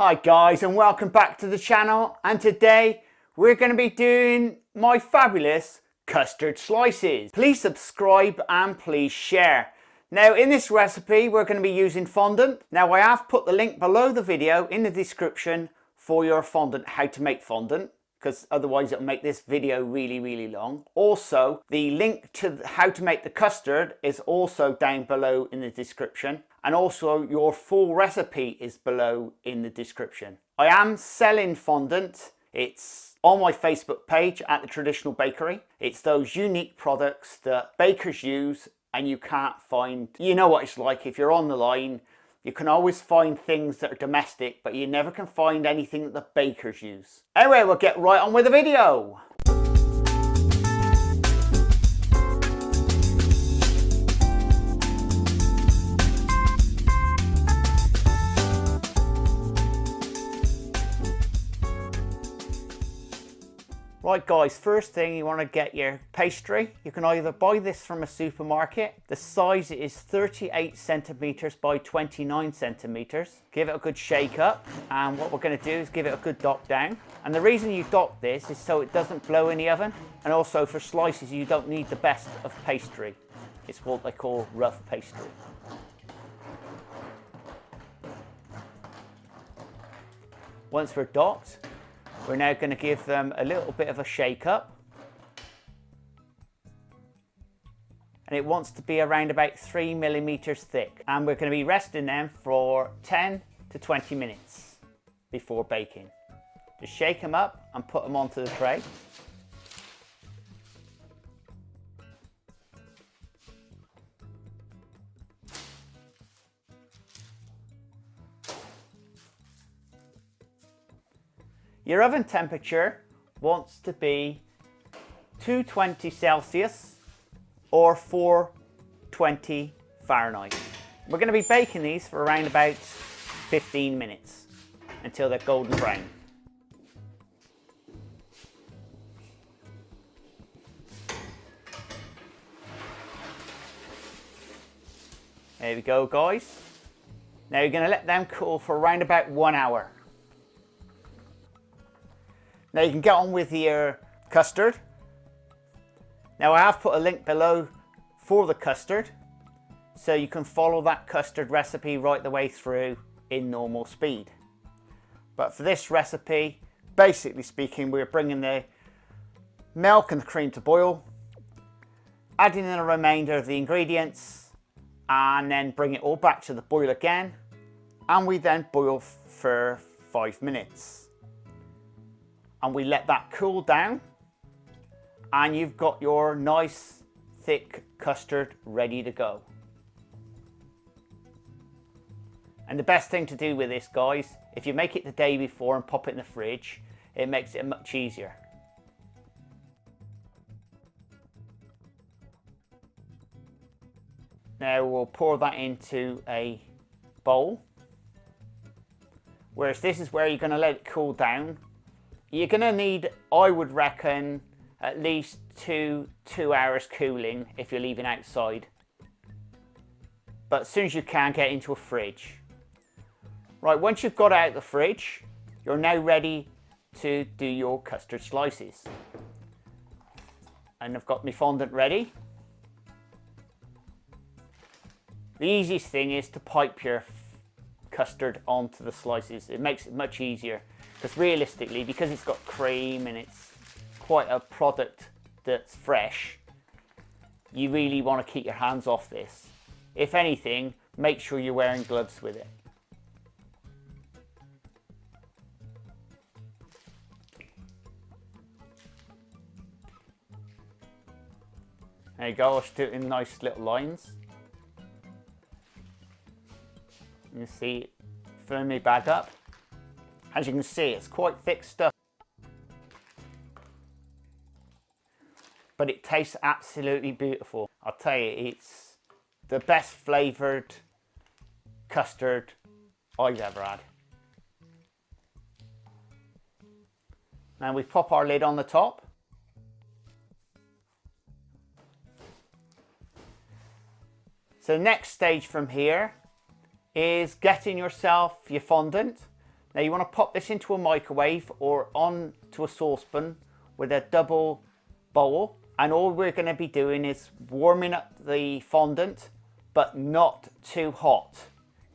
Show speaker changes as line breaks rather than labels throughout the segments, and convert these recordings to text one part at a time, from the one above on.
Hi guys, and welcome back to the channel, and today we're going to be doing my fabulous custard slices. Please subscribe and please share. Now in this recipe we're going to be using fondant. Now I have put the link below the video in the description for your fondant, how to make fondant, because otherwise it'll make this video really long. Also, the link to how to make the custard is also down below in the description. And also your full recipe is below in the description. I am selling fondant. It's on my Facebook page at The Traditional Bakery. It's those unique products that bakers use and you can't find. You know what it's like if you're on the line. You can always find things that are domestic, but you never can find anything that the bakers use. Anyway, we'll get right on with the video. Right guys, first thing you want to get your pastry. You can either buy this from a supermarket. The size is 38 centimeters by 29 centimeters. Give it a good shake up, and what we're going to do is give it a good dock down. And the reason you dock this is so it doesn't blow in the oven, and also for slices you don't need the best of pastry. It's what they call rough pastry. Once we're docked, we're now going to give them a little bit of a shake up. And it wants to be around about 3 millimeters thick. And we're going to be resting them for 10 to 20 minutes before baking. Just shake them up and put them onto the tray. Your oven temperature wants to be 220 Celsius or 420 Fahrenheit. We're going to be baking these for around about 15 minutes until they're golden brown. There we go guys. Now you're going to let them cool for around about 1 hour. Now you can get on with your custard. Now I have put a link below for the custard, so you can follow that custard recipe right the way through in normal speed. But for this recipe, basically speaking, we're bringing the milk and the cream to boil, adding in the remainder of the ingredients, and then bring it all back to the boil again, and we then boil for 5 minutes. And we let that cool down, and you've got your nice thick custard ready to go. And the best thing to do with this guys, if you make it the day before and pop it in the fridge, it makes it much easier. Now we'll pour that into a bowl, whereas this is where you're going to let it cool down. You're going to need, I would reckon, at least two hours cooling if you're leaving outside. But as soon as you can, get into a fridge. Right, once you've got out of the fridge, you're now ready to do your custard slices. And I've got my fondant ready. The easiest thing is to pipe your custard onto the slices. It makes it much easier. Because realistically, because it's got cream and it's quite a product that's fresh, you really want to keep your hands off this. If anything, make sure you're wearing gloves with it. There you go, I'll just do it in nice little lines. You see it firmly back up. As you can see, it's quite thick stuff, but it tastes absolutely beautiful. I'll tell you, it's the best flavoured custard I've ever had. Now we pop our lid on the top. So the next stage from here is getting yourself your fondant. Now you want to pop this into a microwave or onto a saucepan with a double bowl. And all we're going to be doing is warming up the fondant, but not too hot.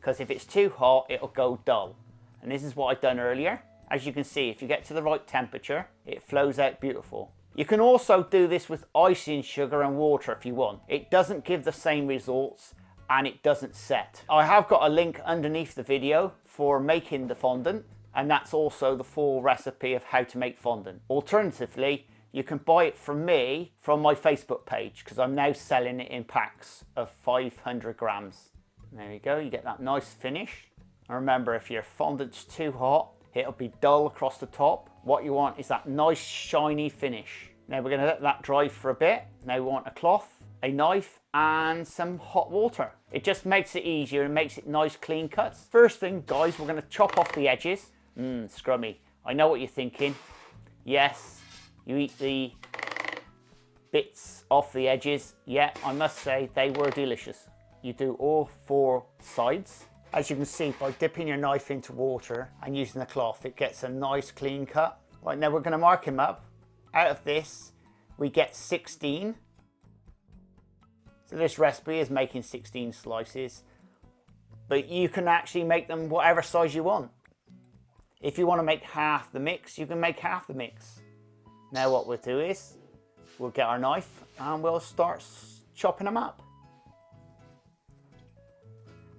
Because if it's too hot, it'll go dull. And this is what I've done earlier. As you can see, if you get to the right temperature, it flows out beautiful. You can also do this with icing sugar and water if you want. It doesn't give the same results and it doesn't set. I have got a link underneath the video for making the fondant, and that's also the full recipe of how to make fondant. Alternatively, you can buy it from me from my Facebook page, because I'm now selling it in packs of 500 grams. There you go, you get that nice finish. And remember, if your fondant's too hot, it'll be dull across the top. What you want is that nice shiny finish. Now we're gonna let that dry for a bit. Now we want a cloth, a knife, and some hot water. It just makes it easier and makes it nice clean cuts. First thing, guys, we're gonna chop off the edges. Scrummy. I know what you're thinking. Yes, you eat the bits off the edges. Yeah, I must say they were delicious. You do all 4 sides. As you can see, by dipping your knife into water and using the cloth, it gets a nice clean cut. Right, now we're gonna mark him up. Out of this, we get 16. So this recipe is making 16 slices, but you can actually make them whatever size you want. If you want to make half the mix, you can make half the mix. Now what we'll do is, we'll get our knife and we'll start chopping them up.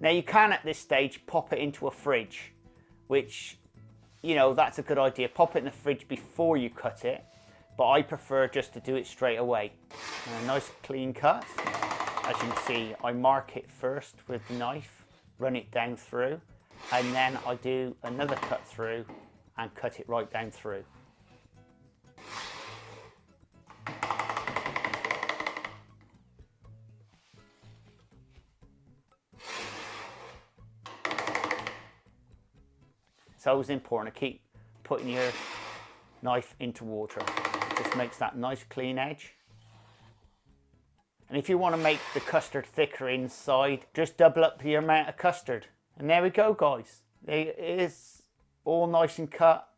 Now you can at this stage pop it into a fridge, which, you know, that's a good idea. Pop it in the fridge before you cut it, but I prefer just to do it straight away. And a nice clean cut. As you can see, I mark it first with the knife, run it down through, and then I do another cut through and cut it right down through. It's always important to keep putting your knife into water. It just makes that nice clean edge. And if you want to make the custard thicker inside, just double up your amount of custard. And there we go, guys. It is all nice and cut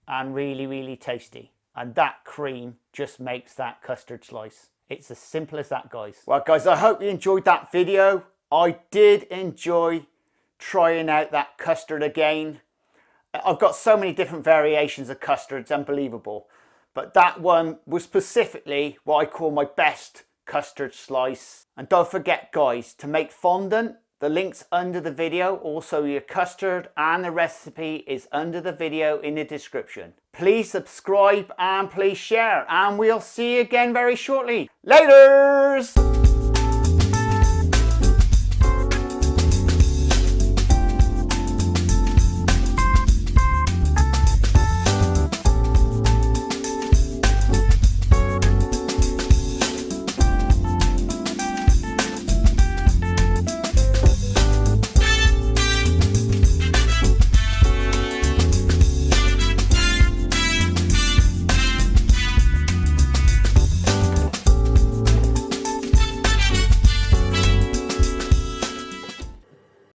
and really, really tasty. And that cream just makes that custard slice. It's as simple as that, guys. Well, guys, I hope you enjoyed that video. I did enjoy trying out that custard again. I've got so many different variations of custard, it's unbelievable. But that one was specifically what I call my best custard slice. And don't forget, guys, to make fondant, the link's under the video. Also, your custard and the recipe is under the video in the description. Please subscribe and please share, and we'll see you again very shortly. Laters!